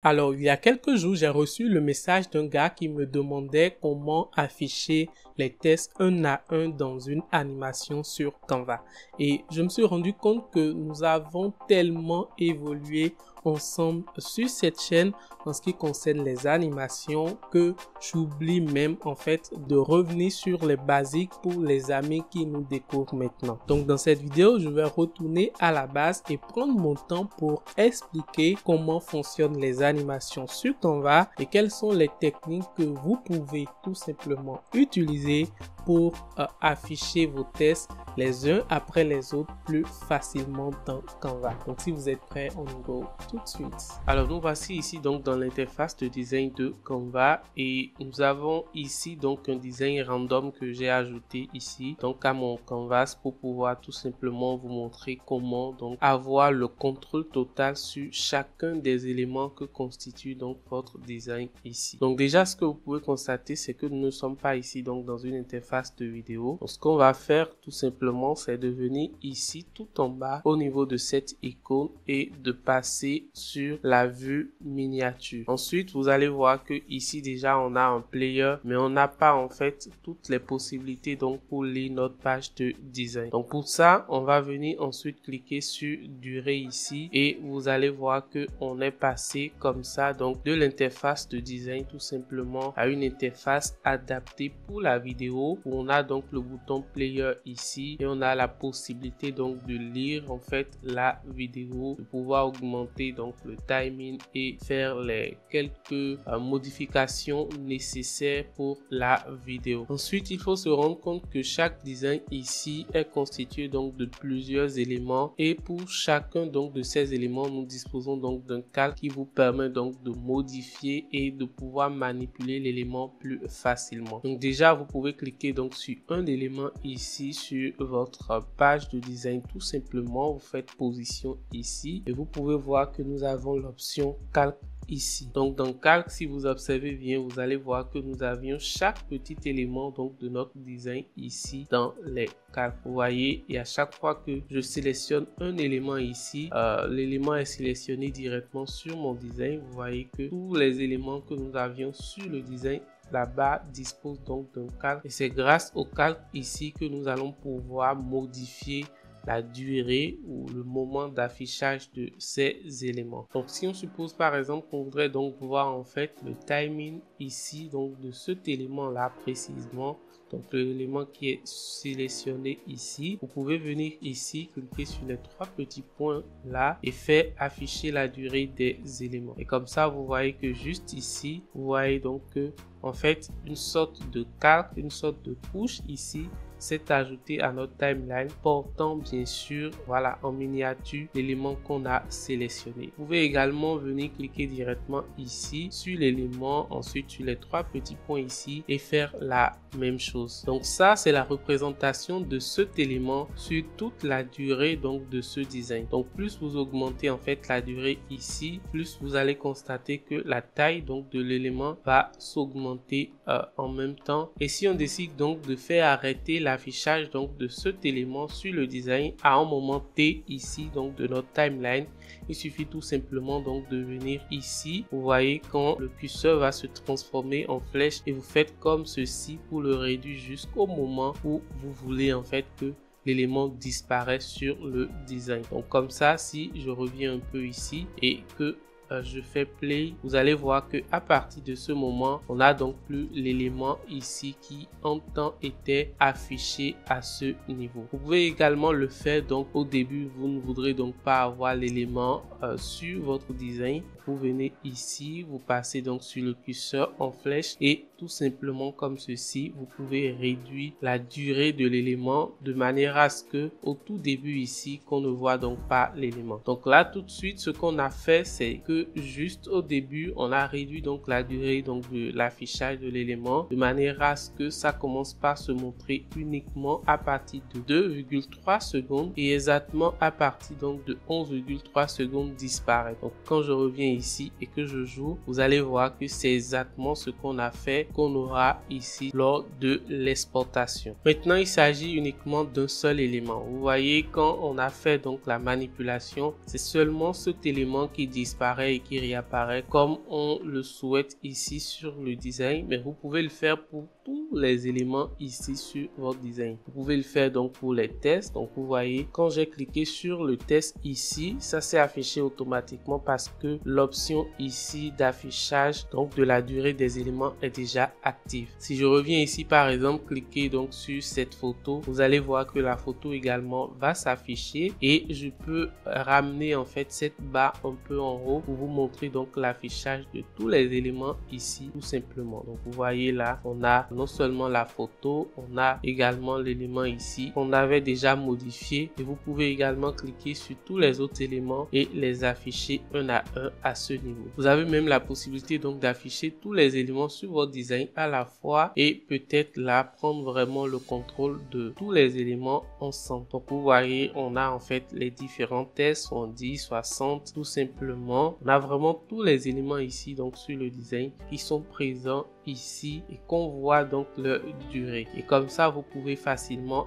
Alors, il y a quelques jours, j'ai reçu le message d'un gars qui me demandait comment afficher les tests un à un dans une animation sur Canva. Et je me suis rendu compte que nous avons tellement évolué ensemble sur cette chaîne en ce qui concerne les animations que j'oublie même en fait de revenir sur les basiques pour les amis qui nous découvrent maintenant. Donc dans cette vidéo, je vais retourner à la base et prendre mon temps pour expliquer comment fonctionnent les animations sur Canva et quelles sont les techniques que vous pouvez tout simplement utiliser pour afficher vos tests les uns après les autres plus facilement dans Canva. Donc si vous êtes prêts, on y go tout de suite. Alors nous voici ici donc dans l'interface de design de Canva et nous avons ici donc un design random que j'ai ajouté ici donc à mon canvas pour pouvoir tout simplement vous montrer comment donc avoir le contrôle total sur chacun des éléments que constitue donc votre design ici. Donc déjà ce que vous pouvez constater, c'est que nous ne sommes pas ici donc dans une interface de vidéo. Donc ce qu'on va faire tout simplement, c'est de venir ici tout en bas au niveau de cette icône et de passer sur la vue miniature. Ensuite vous allez voir que ici déjà on a un player, mais on n'a pas en fait toutes les possibilités donc pour lire notre page de design. Donc pour ça on va venir ensuite cliquer sur durée ici et vous allez voir que on est passé comme ça donc de l'interface de design tout simplement à une interface adaptée pour la vidéo où on a donc le bouton player ici et on a la possibilité donc de lire en fait la vidéo, de pouvoir augmenter donc le timing et faire les quelques modifications nécessaires pour la vidéo. Ensuite il faut se rendre compte que chaque design ici est constitué donc de plusieurs éléments et pour chacun donc de ces éléments nous disposons donc d'un calque qui vous permet donc de modifier et de pouvoir manipuler l'élément plus facilement. Donc déjà vous pouvez cliquer donc sur un élément ici sur votre page de design, tout simplement vous faites position ici et vous pouvez voir que nous avons l'option calque ici. Donc dans calque, si vous observez bien, vous allez voir que nous avions chaque petit élément donc de notre design ici dans les calques. Vous voyez, et à chaque fois que je sélectionne un élément ici, l'élément est sélectionné directement sur mon design. Vous voyez que tous les éléments que nous avions sur le design là-bas dispose donc d'un calque et c'est grâce au calque ici que nous allons pouvoir modifier la durée ou le moment d'affichage de ces éléments. Donc si on suppose par exemple qu'on voudrait donc voir en fait le timing ici donc de cet élément là précisément, donc l'élément qui est sélectionné ici, vous pouvez venir ici, cliquer sur les trois petits points là et faire afficher la durée des éléments. Et comme ça, vous voyez que juste ici, vous voyez donc que en fait une sorte de calque, une sorte de couche ici s'est ajouté à notre timeline portant bien sûr voilà en miniature l'élément qu'on a sélectionné. Vous pouvez également venir cliquer directement ici sur l'élément, ensuite sur les trois petits points ici et faire la même chose. Donc ça c'est la représentation de cet élément sur toute la durée donc de ce design. Donc plus vous augmentez en fait la durée ici, plus vous allez constater que la taille donc de l'élément va s'augmenter en même temps. Et si on décide donc de faire arrêter l'affichage donc de cet élément sur le design à un moment T ici donc de notre timeline, il suffit tout simplement donc de venir ici. Vous voyez quand le curseur va se transformer en flèche et vous faites comme ceci pour le réduire jusqu'au moment où vous voulez en fait que l'élément disparaît sur le design. Donc comme ça, si je reviens un peu ici et que je fais play, vous allez voir que à partir de ce moment on a donc plus l'élément ici qui en temps était affiché à ce niveau. Vous pouvez également le faire donc au début, vous ne voudrez donc pas avoir l'élément sur votre design. Vous venez ici, vous passez donc sur le curseur en flèche et tout simplement comme ceci, vous pouvez réduire la durée de l'élément de manière à ce que au tout début ici qu'on ne voit donc pas l'élément. Donc là tout de suite ce qu'on a fait, c'est que juste au début on a réduit donc la durée donc de l'affichage de l'élément de manière à ce que ça commence par se montrer uniquement à partir de 2,3 secondes et exactement à partir donc de 11,3 secondes disparaît. Donc quand je reviens ici et que je joue, vous allez voir que c'est exactement ce qu'on a fait qu'on aura ici lors de l'exportation. Maintenant, il s'agit uniquement d'un seul élément. Vous voyez, quand on a fait donc la manipulation, c'est seulement cet élément qui disparaît et qui réapparaît comme on le souhaite ici sur le design, mais vous pouvez le faire pour tous les éléments ici sur votre design. Vous pouvez le faire donc pour les tests. Donc vous voyez, quand j'ai cliqué sur le test ici, ça s'est affiché automatiquement parce que l'option ici d'affichage donc de la durée des éléments est déjà active. Si je reviens ici par exemple, cliquer donc sur cette photo, vous allez voir que la photo également va s'afficher et je peux ramener en fait cette barre un peu en haut pour vous montrer donc l'affichage de tous les éléments ici tout simplement. Donc vous voyez là, on a non seulement la photo, on a également l'élément ici qu'on avait déjà modifié et vous pouvez également cliquer sur tous les autres éléments et les afficher un à ce niveau. Vous avez même la possibilité donc d'afficher tous les éléments sur votre design à la fois et peut-être là prendre vraiment le contrôle de tous les éléments ensemble. Donc vous voyez, on a en fait les différents tests 70, 60 tout simplement. On a vraiment tous les éléments ici donc sur le design qui sont présents ici et qu'on voit donc leur durée, et comme ça vous pouvez facilement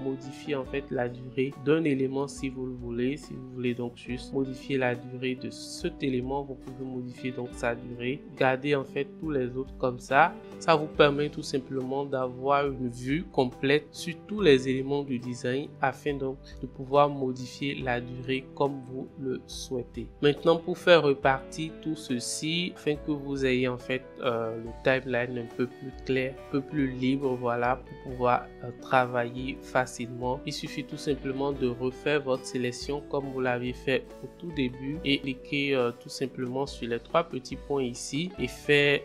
modifier en fait la durée d'un élément si vous le voulez. Si vous voulez donc juste modifier la durée de cet élément, vous pouvez modifier donc sa durée, garder en fait tous les autres comme ça. Ça vous permet tout simplement d'avoir une vue complète sur tous les éléments du design afin donc de pouvoir modifier la durée comme vous le souhaitez. Maintenant, pour faire repartir tout ceci afin que vous ayez en fait le timeline un peu plus clair, un peu plus libre, voilà, pour pouvoir travailler facilement, il suffit tout simplement de refaire votre sélection comme vous l'avez fait au tout début et cliquer tout simplement sur les trois petits points ici et faire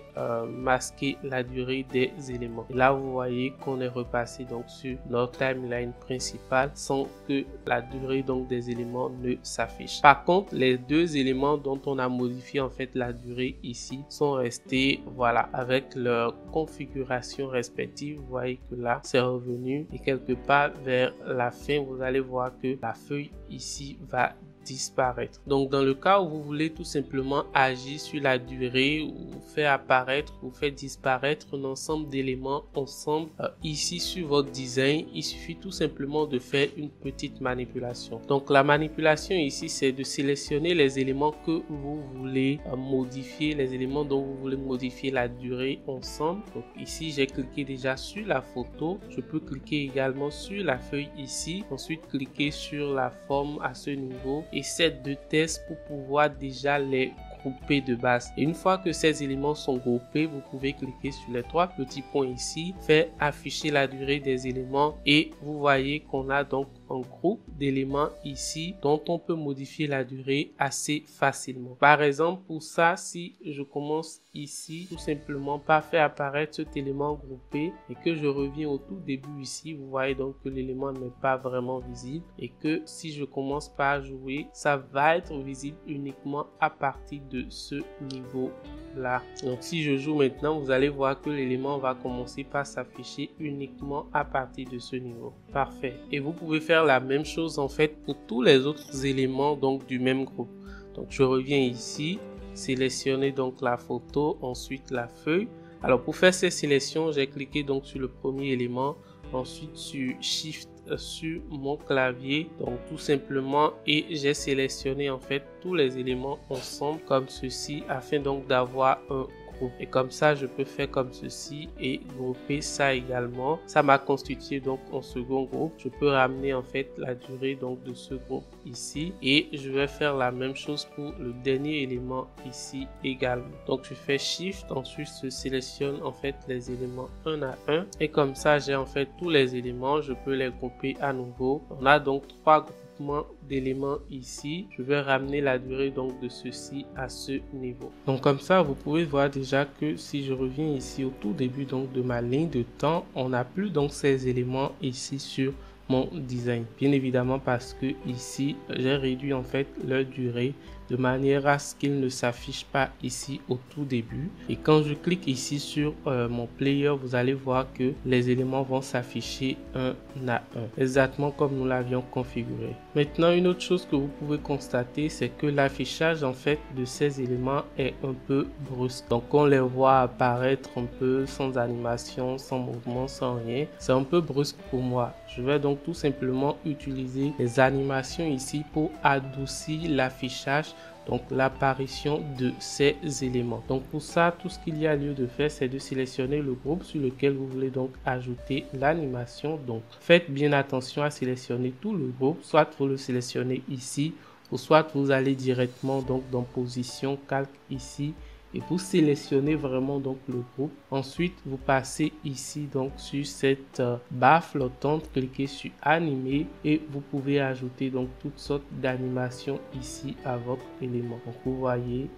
masquer la durée des éléments. Et là vous voyez qu'on est repassé donc sur notre timeline principale sans que la durée donc des éléments ne s'affiche. Par contre, les deux éléments dont on a modifié en fait la durée ici sont restés, voilà, avec leur configuration respective. Vous voyez que là c'est revenu et quelque part vers la fin vous allez voir que la feuille ici va disparaître. Donc dans le cas où vous voulez tout simplement agir sur la durée ou faire apparaître ou faire disparaître un ensemble d'éléments ensemble ici sur votre design, il suffit tout simplement de faire une petite manipulation. Donc la manipulation ici, c'est de sélectionner les éléments que vous voulez modifier, les éléments dont vous voulez modifier la durée ensemble. Donc ici j'ai cliqué déjà sur la photo, je peux cliquer également sur la feuille ici, ensuite cliquer sur la forme à ce niveau et set de test pour pouvoir déjà les grouper de base. Et une fois que ces éléments sont groupés, vous pouvez cliquer sur les trois petits points ici, faire afficher la durée des éléments et vous voyez qu'on a donc un groupe d'éléments ici dont on peut modifier la durée assez facilement. Par exemple, pour ça, si je commence ici tout simplement par faire apparaître cet élément groupé et que je reviens au tout début ici, vous voyez donc que l'élément n'est pas vraiment visible et que si je commence par jouer, ça va être visible uniquement à partir de ce niveau là. Donc si je joue maintenant, vous allez voir que l'élément va commencer par s'afficher uniquement à partir de ce niveau. Parfait. Et vous pouvez faire la même chose en fait pour tous les autres éléments donc du même groupe. Donc je reviens ici, sélectionner donc la photo, ensuite la feuille. Alors pour faire ces sélections, j'ai cliqué donc sur le premier élément, ensuite sur Shift sur mon clavier, donc tout simplement, et j'ai sélectionné en fait tous les éléments ensemble comme ceci afin donc d'avoir un groupe. Et comme ça je peux faire comme ceci et grouper ça également. Ça m'a constitué donc un second groupe. Je peux ramener en fait la durée donc de ce groupe ici et je vais faire la même chose pour le dernier élément ici également. Donc je fais Shift, ensuite je sélectionne en fait les éléments un à un et comme ça j'ai en fait tous les éléments. Je peux les grouper à nouveau. On a donc trois groupements d'éléments ici. Je vais ramener la durée donc de ceci à ce niveau. Donc comme ça vous pouvez voir déjà que si je reviens ici au tout début donc de ma ligne de temps, on n'a plus donc ces éléments ici sur mon design, bien évidemment parce que ici j'ai réduit en fait leur durée de manière à ce qu'il ne s'affiche pas ici au tout début. Et quand je clique ici sur mon player, vous allez voir que les éléments vont s'afficher un à un, exactement comme nous l'avions configuré. Maintenant, une autre chose que vous pouvez constater, c'est que l'affichage en fait de ces éléments est un peu brusque. Donc on les voit apparaître un peu sans animation, sans mouvement, sans rien. C'est un peu brusque pour moi. Je vais donc tout simplement utiliser les animations ici pour adoucir l'affichage, donc l'apparition de ces éléments. Donc pour ça, tout ce qu'il y a lieu de faire, c'est de sélectionner le groupe sur lequel vous voulez donc ajouter l'animation. Donc faites bien attention à sélectionner tout le groupe, soit vous le sélectionnez ici, ou soit vous allez directement donc dans position calque ici et vous sélectionnez vraiment donc le groupe. Ensuite vous passez ici donc sur cette barre flottante, cliquez sur animer et vous pouvez ajouter donc toutes sortes d'animations ici à votre élément. Donc vous voyez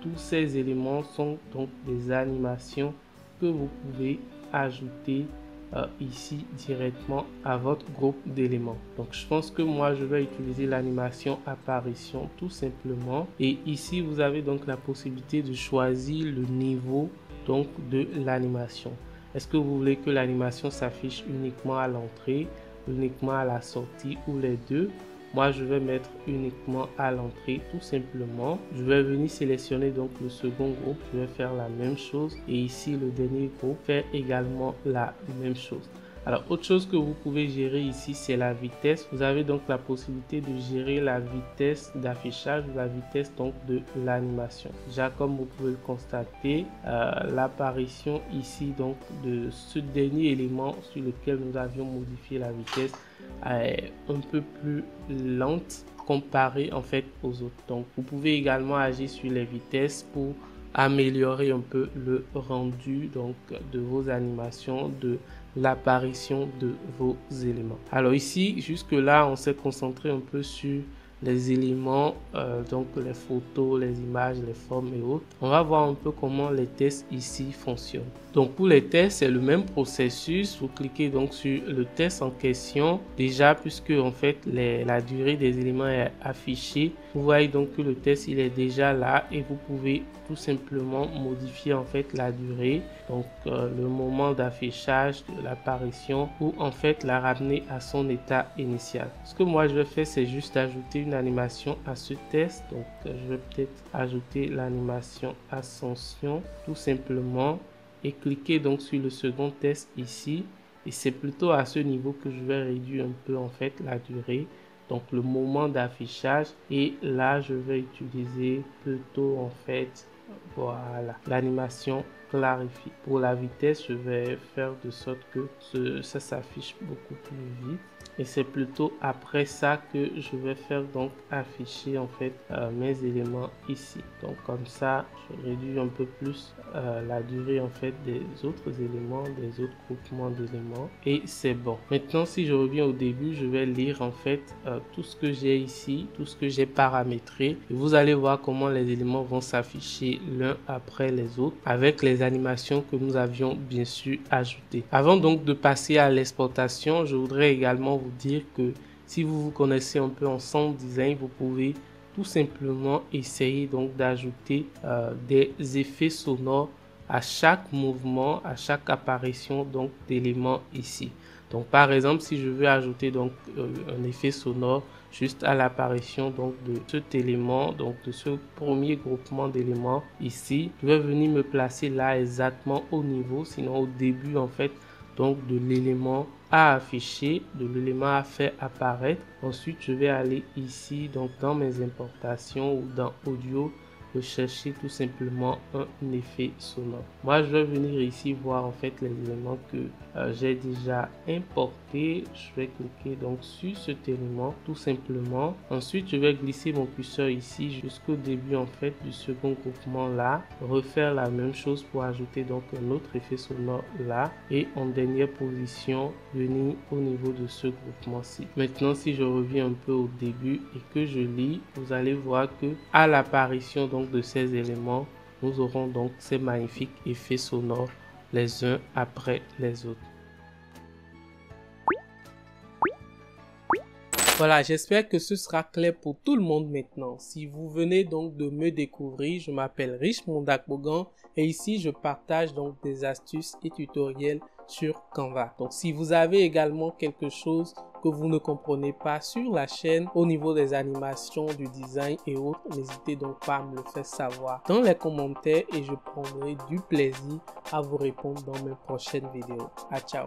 tous ces éléments sont donc des animations que vous pouvez ajouter ici directement à votre groupe d'éléments. Donc je pense que moi je vais utiliser l'animation apparition tout simplement, et ici vous avez donc la possibilité de choisir le niveau donc de l'animation. Est-ce que vous voulez que l'animation s'affiche uniquement à l'entrée, uniquement à la sortie ou les deux? Moi, je vais mettre uniquement à l'entrée tout simplement. Je vais venir sélectionner donc le second groupe. Je vais faire la même chose. Et ici, le dernier groupe fait également la même chose. Alors, autre chose que vous pouvez gérer ici, c'est la vitesse. Vous avez donc la possibilité de gérer la vitesse d'affichage, la vitesse donc de l'animation. Déjà, comme vous pouvez le constater, l'apparition ici donc de ce dernier élément sur lequel nous avions modifié la vitesse est un peu plus lente comparée en fait aux autres. Donc, vous pouvez également agir sur les vitesses pour améliorer un peu le rendu donc de vos animations, de l'apparition de vos éléments. Alors ici, jusque là, on s'est concentré un peu sur les éléments, donc les photos, les images, les formes et autres. On va voir un peu comment les tests ici fonctionnent. Donc pour les tests, c'est le même processus. Vous cliquez donc sur le test en question. Déjà, puisque en fait la durée des éléments est affichée, vous voyez donc que le test il est déjà là et vous pouvez tout simplement modifier en fait la durée, donc le moment d'affichage de l'apparition, ou en fait la ramener à son état initial. Ce que moi je vais faire, c'est juste ajouter une animation à ce test. Donc je vais peut-être ajouter l'animation ascension tout simplement et cliquer donc sur le second test ici, et c'est plutôt à ce niveau que je vais réduire un peu en fait la durée, donc le moment d'affichage, et là je vais utiliser plutôt en fait voilà l'animation clarifie. Pour la vitesse, je vais faire de sorte que ça s'affiche beaucoup plus vite, et c'est plutôt après ça que je vais faire donc afficher en fait mes éléments ici. Donc comme ça je réduis un peu plus la durée en fait des autres éléments, des autres groupements d'éléments, et c'est bon. Maintenant si je reviens au début, je vais lire en fait tout ce que j'ai ici, tout ce que j'ai paramétré, et vous allez voir comment les éléments vont s'afficher l'un après les autres avec les animations que nous avions bien sûr ajoutées. Avant donc de passer à l'exportation, je voudrais également vous dire que si vous vous connaissez un peu en sound design, vous pouvez tout simplement essayer donc d'ajouter des effets sonores à chaque mouvement, à chaque apparition donc d'éléments ici. Donc par exemple, si je veux ajouter donc un effet sonore juste à l'apparition donc de cet élément, donc de ce premier groupement d'éléments ici, je vais venir me placer là exactement au niveau, sinon au début en fait donc de l'élément à afficher, de l'élément à faire apparaître. Ensuite je vais aller ici donc dans mes importations ou dans audio, chercher tout simplement un effet sonore. Moi je vais venir ici voir en fait les éléments que j'ai déjà importés. Je vais cliquer donc sur cet élément tout simplement. Ensuite je vais glisser mon curseur ici jusqu'au début en fait du second groupement là, refaire la même chose pour ajouter donc un autre effet sonore là, et en dernière position venir au niveau de ce groupement-ci. Maintenant si je reviens un peu au début et que je lis, vous allez voir que à l'apparition donc de ces éléments, nous aurons donc ces magnifiques effets sonores les uns après les autres. Voilà, j'espère que ce sera clair pour tout le monde maintenant. Si vous venez donc de me découvrir, je m'appelle Richmond Akbogan et ici je partage donc des astuces et tutoriels sur Canva. Donc si vous avez également quelque chose que vous ne comprenez pas sur la chaîne au niveau des animations, du design et autres, n'hésitez donc pas à me le faire savoir dans les commentaires et je prendrai du plaisir à vous répondre dans mes prochaines vidéos. Ciao!